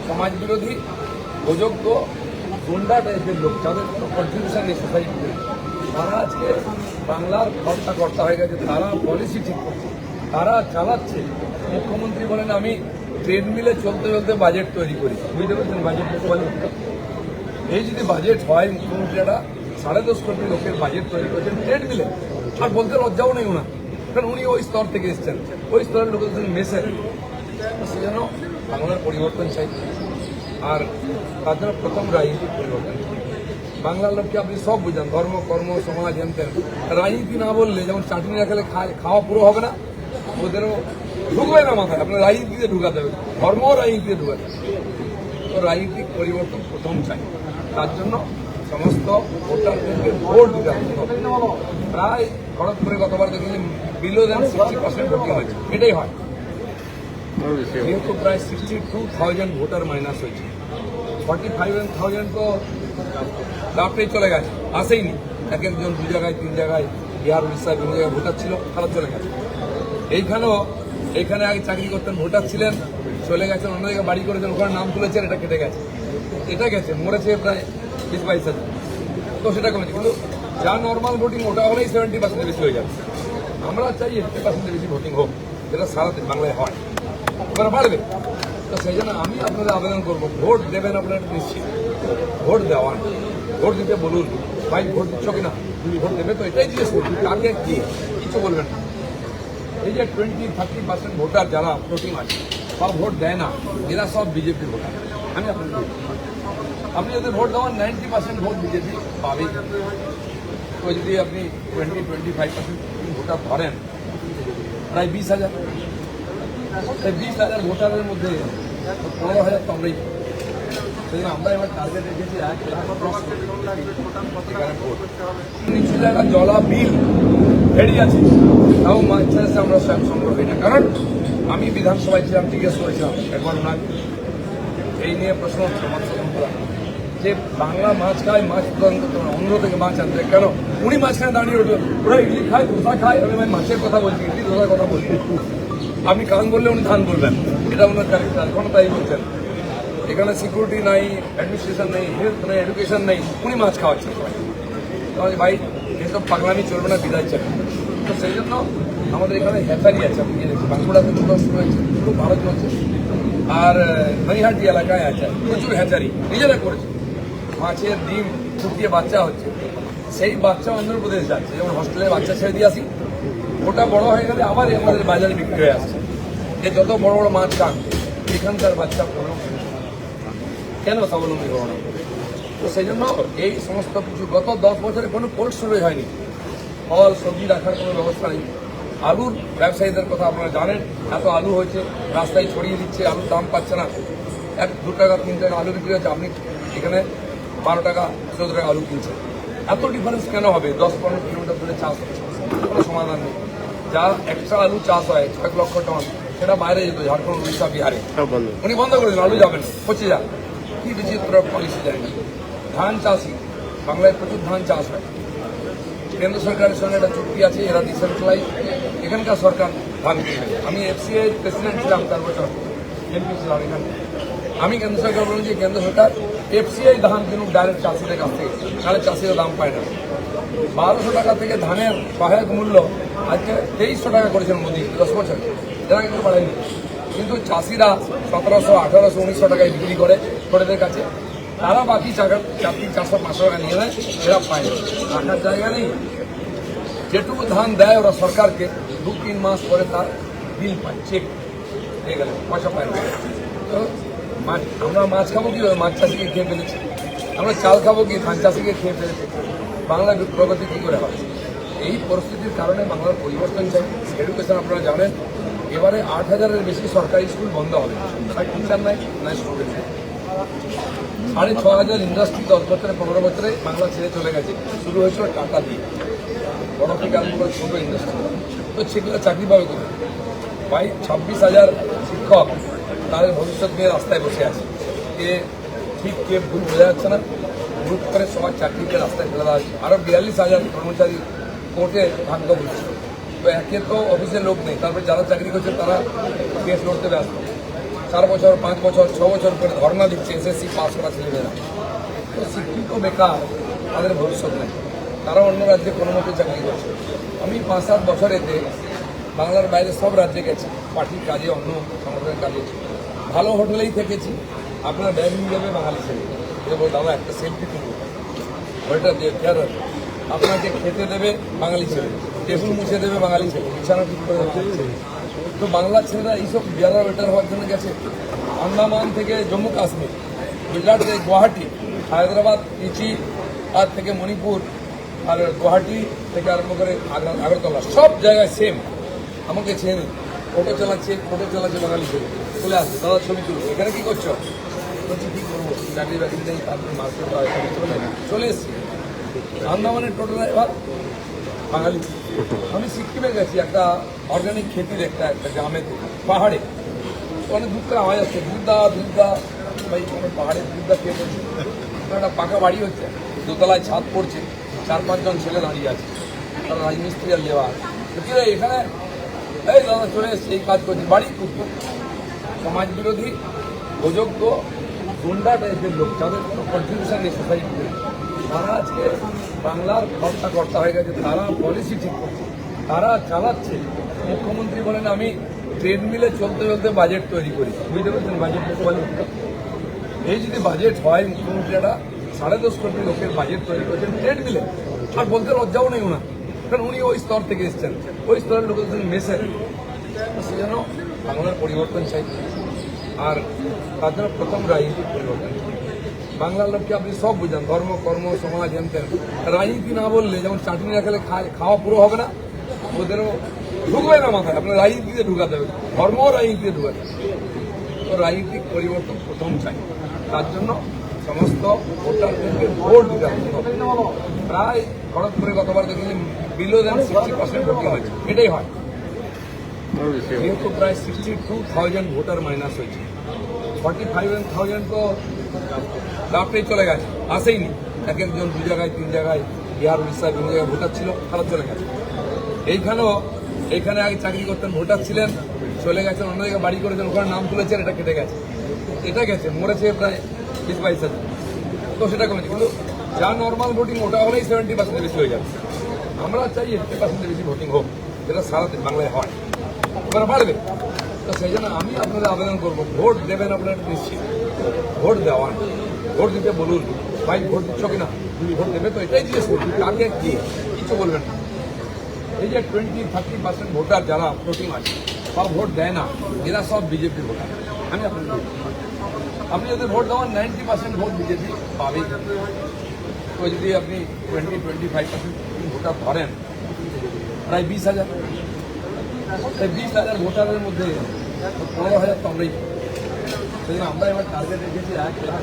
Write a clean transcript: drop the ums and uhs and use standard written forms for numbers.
সমাজ বিরোধী অযোগ্য গুন্ডা টাইপের লোক যাদের কোনো কন্ট্রিবিউশন নেই সোসাইটিতে, তারা আজকে বাংলার কর্তা হয়ে গেছে। তারা পলিসি ঠিক করছে, তারা চালাচ্ছে। মুখ্যমন্ত্রী বলেন আমি ট্রেডমিলে চলতে চলতে বাজেট তৈরি করি। বুঝতে পারছেন বাজেট বলতে? এই যদি বাজেট হয়, মুখ্যমন্ত্রী একটা 10.5 কোটি লোকের বাজেট তৈরি করছেন ট্রেডমিলে, আর বলতে লজ্জাও নেই ওনার, কারণ উনি ওই স্তর থেকে এসছেন, ওই স্তরের লোকের মেসেন। সেজন্য বাংলার পরিবর্তন চাই, আর তার জন্য প্রথম রাজনীতির পরিবর্তন। বাংলার লোককে আপনি সব বুঝান, ধর্ম কর্ম সমাজ হেনতেন, রাজনীতি না বললে যেমন চাটনি না খেলে খাওয়া পুরো হবে না, ওদেরও ঢুকবে না মাথায়। আপনার রাজনীতিতে ঢুকাতে হবে, ধর্মও রাজনীতিতে ঢুকাতে হবে। তো রাজনীতিক পরিবর্তন প্রথম চাই, তার জন্য সমস্ত ভোটারদেরকে ভোট দিতে হবে। প্রায় খড়গপুরে গতবার দেখেছি বিলো দেন 60% ভোটিং হয়েছে, এটাই হয়। যেহেতু প্রায় 62,000 ভোটার মাইনাস হয়েছে, 45,000 তো রাত্রেই চলে গেছে, আসেইনি। এক একজন 2 জায়গায় 3 জায়গায়, বিহার উড়িষ্যা বিভিন্ন জায়গায় ভোটার ছিল, তারা চলে গেছে। এইখানে আগে চাকরি করতেন, ভোটার ছিলেন, চলে গেছেন, অন্য জায়গায় বাড়ি করেছেন, ওখানে নাম তুলেছেন, এটা কেটে গেছে, মরেছে প্রায় 20-22 হাজার। তো সেটা কমেছে, কিন্তু যা নর্মাল ভোটিং ওটা হলেই 70% বেশি হয়ে যাবে। আমরা চাই 80% বেশি ভোটিং হোক, যেটা সারা বাংলায় হয়, ওরা বাড়বে। তো সেই জন্য আমি আপনাদের আবেদন করবো, ভোট দেবেন আপনারা নিশ্চিত, ভোট দেওয়ান, ভোট দিতে বলুন, ভাই ভোট দিচ্ছ কিনা, তুমি ভোট দেবে তো এটাই জিজ্ঞেস করুন, কাকে কি কিছু বলবেন না। এই যে 20-30% ভোটার যারা ভোটিং আছে বা ভোট দেয় না, এরা সব বিজেপির ভোটার। আমি আপনাদের আপনি যদি ভোট দেওয়ান 90% ভোট বিজেপি পাবেই। তো যদি আপনি 20-25% ভোটার ধরেন, প্রায় 20,000, এই 20,000 ভোটারের মধ্যে 15,000 তো আমরাই। সেই জন্য আমরা এবার টার্গেট রেখেছি 1 লাখ এখানে ভোট। নিচু জায়গা জলা বিল বেরিয়ে আছে, তাও মাছ ছেড়েছে আমরা স্বয়ং সংগ্রহ করি না। কারণ আমি বিধানসভায় ছিলাম, জিজ্ঞেস করেছিলাম একবার ওনার এই নিয়ে প্রশ্ন হচ্ছে মৎস্য সম্পদ, যে বাংলা মাছ খায়, মাছ প্রদান করতে পারে, অন্ধ্র থেকে মাছ আনতে কেন? উনি মাঝখানে দাঁড়িয়ে উঠবেন, ওরা ইডলি খায়, ধোসা খায়, আমি মাছের কথা বলছি, ইডলি ধোসার কথা বলছি। আপনি কান বললে উনি ধান বলবেন, এটা ওনার ক্যারেক্টার, এখনো তাই বলছেন। এখানে সিকিউরিটি নাই, অ্যাডমিনিস্ট্রেশন নেই, হেলথ নেই, এডুকেশন নেই, উনি মাছ খাওয়াচ্ছেন। ভাই এসব পাগলামি চলবে না, বিদায় চাই। তো সেই জন্য আমাদের এখানে হ্যাচারি আছে, আপনি গিয়ে দেখছি বাঁকুড়াতে কোথাও শুরু হয়েছে, খুব ভালো চলছে। আর নৈহাটি এলাকায় আছে প্রচুর হ্যাচারি, নিজেরা করেছে। মাছের ডিম ফুটিয়ে বাচ্চা হচ্ছে, সেই বাচ্চা অন্ধ্রপ্রদেশ যাচ্ছে, যেমন হস্টেলে বাচ্চা ছেড়ে দিয়ে আসি, ওটা বড় হয়ে গেলে আবার আমাদের বাজারে বিক্রি হয়ে আসছে। যে যত বড় বড় মাছ খান, এখানকার বাচ্চা কেন স্বাবলম্বী হওয়া না? তো সেই জন্য এই সমস্ত কিছু গত 10 বছরে কোনো কোল্ড স্টোরেজ হয়নি, ফল সবজি রাখার কোনো ব্যবস্থা নেই। আলুর ব্যবসায়ীদের কথা আপনারা জানেন, এত আলু হয়েছে, রাস্তায় ছড়িয়ে দিচ্ছে, আলুর দাম পাচ্ছে না, 2 টাকা 3 টাকা আলু বিক্রি হচ্ছে, আপনি এখানে 12 টাকা 14 টাকা আলু কিনছেন। এত ডিফারেন্স কেন হবে? 10-15 কিলোমিটার ধরে চাষ হচ্ছে, কোনো সমাধান নেই। যা এক্সট্রা আলু চাষ হয় 1 লক্ষ টন, সেটা বাইরে যেত, ঝাড়খণ্ড, উড়িষ্যা, বিহারে, উনি বন্ধ করে দিন, আলু যাবেন, পচে যান। কি বিচিত্র পলিসি যায় না। ধান চাষি, বাংলায় প্রচুর ধান চাষ হয়, কেন্দ্র সরকারের সঙ্গে একটা চুক্তি আছে, এরা ডিসেন্ট্রালাইজ, এখানকার সরকার ধান কিনে নেবে। আমি এফসিআই প্রেসিডেন্ট ছিলাম 4 বছর, এমপি ছিলাম এখানে। আমি কেন্দ্র সরকার বললাম যে কেন্দ্র সরকার এফসিআই ধান কিনুক ডাইরেক্ট চাষিদের কাছ থেকে, তাহলে চাষিরা দাম পায় না। 1200 টাকা থেকে ধানের সহায়ক মূল্য আজকে 2300 টাকা করেছেন মোদী 10 বছর, যারা কিন্তু বাড়েনি। কিন্তু চাষিরা 1700, 1800, 1900 টাকায় বিক্রি করে ছোটদের কাছে, তারা বাকি 400-500 টাকা নিয়ে নেয়, এরা পায় না, রাখার জায়গা নেই। যেটুকু ধান দেয় ওরা সরকারকে, 2-3 মাস পরে তার বিল পায়, চেক হয়ে গেলে, পয়সা পায় না। তো আমরা মাছ খাবো কি? মাছ চাষিকে খেয়ে ফেলেছি। আমরা চাল খাবো কি? ধান চাষিকে খেয়ে ফেলেছি। বাংলার প্রগতি কী করে হবে? এই পরিস্থিতির কারণে বাংলার পরিবর্তন চাই। এডুকেশন আপনারা জানেন, এবারে 8,000-এর বেশি সরকারি স্কুল বন্ধ হবে, আর টিচার নাই, না স্টুডেন্ট নেই। 6,500 ইন্ডাস্ট্রি 10 বছরে 15 বছরে বাংলা ছেড়ে চলে গেছে, শুরু হয়েছিল টাকা দিয়ে, বড় থেকে আরম্ভ করে ছোটো ইন্ডাস্ট্রি। তো সেগুলো চাকরি পাবে কোথায়? ভাই 26,000 শিক্ষক, তাদের ভবিষ্যৎ নিয়ে রাস্তায় বসে আছে, কে ঠিক কে ভুল বোঝা যাচ্ছে না, গ্রুপ করে সবার চাকরিকে রাস্তায় ফেলে দেওয়া হচ্ছে। আরও 42,000 কর্মচারী কোর্টে ভাগ্য বুঝছে। তো একে তো অফিসে লোক নেই, তারপরে যারা চাকরি করছে তারা কেস লড়তে ব্যস্ত। 4 বছর 5 বছর 6 বছর করে ধর্ণা দিচ্ছে এসএসসি পাস করা ছেলেমেয়েরা। তো শিক্ষিত বেকার, তাদের ভবিষ্যৎ নেই, তারা অন্য রাজ্যে কোনো মতে চাকরি করছে। আমি 5-7 বছর এতে বাংলার বাইরে সব রাজ্যে গেছি, পার্টির কাজে, অন্য সংগঠনের কাজে। ভালো হোটেলেই থেকেছি, আপনার ব্যাগ নিয়ে যাবে বাঙালি ছেলে, এটা বল দাদা একটা সেলফি তুলব, ওইটা দিয়ে ফের আপনাকে খেতে দেবে বাঙালি ছেলে, টেবিল মুছে দেবে বাঙালি ছেলে, বিছানা ঠিক করে দেবে বাঙালি ছেলে। তো বাংলার ছেলেরা এইসব বেয়ারা বেটার হওয়ার জন্য গেছে। আন্দামান থেকে জম্মু কাশ্মীর, গুজরাট থেকে গুয়াহাটি, হায়দ্রাবাদ, ত্রিচি, আর থেকে মণিপুর, আর গুয়াহাটি থেকে আরম্ভ করে আগরতলা, সব জায়গায় সেম। আমাকে চেনে, ফটো চালাচ্ছে বাঙালি ছেলে, চলে আসছে দাদা ছবি তুলবো, এখানে কি করছো? বলছি কী করবো, চাকরি বাকরি নেই, তারপরে মার্কেট হয়, চলে এসছি। আন্দামানের টোটো ড্রাইভার বাঙালি। আমি সিকিমে গেছি একটা অর্গানিক খেতির একটা গ্রামেতে, পাহাড়ে, অনেক দূর থেকে আওয়াজ আসছে দুধদা ভাই, কোনো পাহাড়ে দুধদা খেয়ে পড়ছে। একটা পাকা বাড়ি হচ্ছে, দোতলায় ছাদ পড়ছে, 4-5 জন ছেলে দাঁড়িয়ে আছে, তারা রাজমিস্ত্রি আর লেবার। কি রে এখানে, এই দাদা চলে এসছে, এই কাজ করছি, বাড়ি করবো। সমাজ বিরোধী, অযোগ্য, গুন্ডা টাইপের লোক, যাদের কোনো কন্ট্রিবিউশন নেই সোসাইটিতে, তারা আজকে বাংলার কর্তা হয়ে গেছে, তারা পলিসি ঠিক করছে, তারা চালাচ্ছে। মুখ্যমন্ত্রী বলেন আমি ট্রেডমিলে চলতে চলতে বাজেট তৈরি করি, বুঝতে পারছেন বাজেট? এই যদি বাজেট হয়, মুখ্যমন্ত্রী একটা 10.5 কোটি লোকের বাজেট তৈরি করেছেন ট্রেডমিলে, আর বলতে লজ্জাও নেই ওনার, কারণ উনি ওই স্তর থেকে এসছেন, ওই স্তরের লোকের মেসেন। সেজন্য বাংলার পরিবর্তন চাই, আর তার জন্য প্রথম রাজনীতির পরিবর্তন। বাংলার লোককে আপনি সব বুঝান, ধর্ম, কর্ম, সমাজ, হেনতেন, রাজনীতি না বললে, যেমন চাটনি না খেলে খাওয়া পুরো হবে না, ওদেরও ঢুকবে না মাথায়, আপনার রাজনীতিতে ঢুকাতে হবে, ধর্মও রাজনীতিতে ঢুকাতে হবে। তো রাজনীতিক পরিবর্তন প্রথম চাই, তার জন্য সমস্ত ভোটারদেরকে ভোট দিতে হবে। প্রায় খড়গপুরে গতবার দেখেছি বিলো দেন 60% ভোটিং হয়েছে, এটাই হয়। যেহেতু প্রায় 62,000 ভোটার মাইনাস হয়েছে, 45,000 তো রাফটেই চলে গেছে, আসেইনি। এক একজন 2 জায়গায় 3 জায়গায়, বিহার, উড়িষ্যা, বিভিন্ন জায়গায় ভোটার ছিল, তারা চলে গেছে। এইখানে আগে চাকরি করতেন, ভোটার ছিলেন, চলে গেছেন, অন্য জায়গায় বাড়ি করেছেন, ওখানে নাম তুলেছেন, এটা কেটে গেছে। এটা গেছে, মরেছে প্রায় 20-22 হাজার, তো সেটা কমেছে। কিন্তু যা নর্মাল ভোটিং ওটা হলেই 70% বেশি হয়ে যাবে। আমরা চাই 80% বেশি ভোটিং হোক, যেটা সারা বাংলায় হয়, এবার বাড়বে। তো সেই জন্য আমি আপনাদের আবেদন করবো, ভোট দেবেন আপনারা নিশ্চিত, ভোট দেওয়ান, ভোট দিতে বলুন, ভাই ভোট দিচ্ছ কিনা, ভোট দেবে তো এটাই জিজ্ঞেস করুন, কাকে কি কিছু বলবেন না। এই যে 20-30% ভোটার যারা ভোটিং আছে বা ভোট দেয় না, এরা সব বিজেপির ভোটার। আমি আপনাদের আপনি যদি ভোট দেওয়ান 90% ভোট বিজেপি পাবেই। তো যদি আপনি 20-25% ভোটার ধরেন, প্রায় 20,000, এই 20,000 ভোটারের মধ্যে 15,000 তো আমরাই। সেই জন্য আমরা এবার টার্গেট রেখেছি 1 লাখ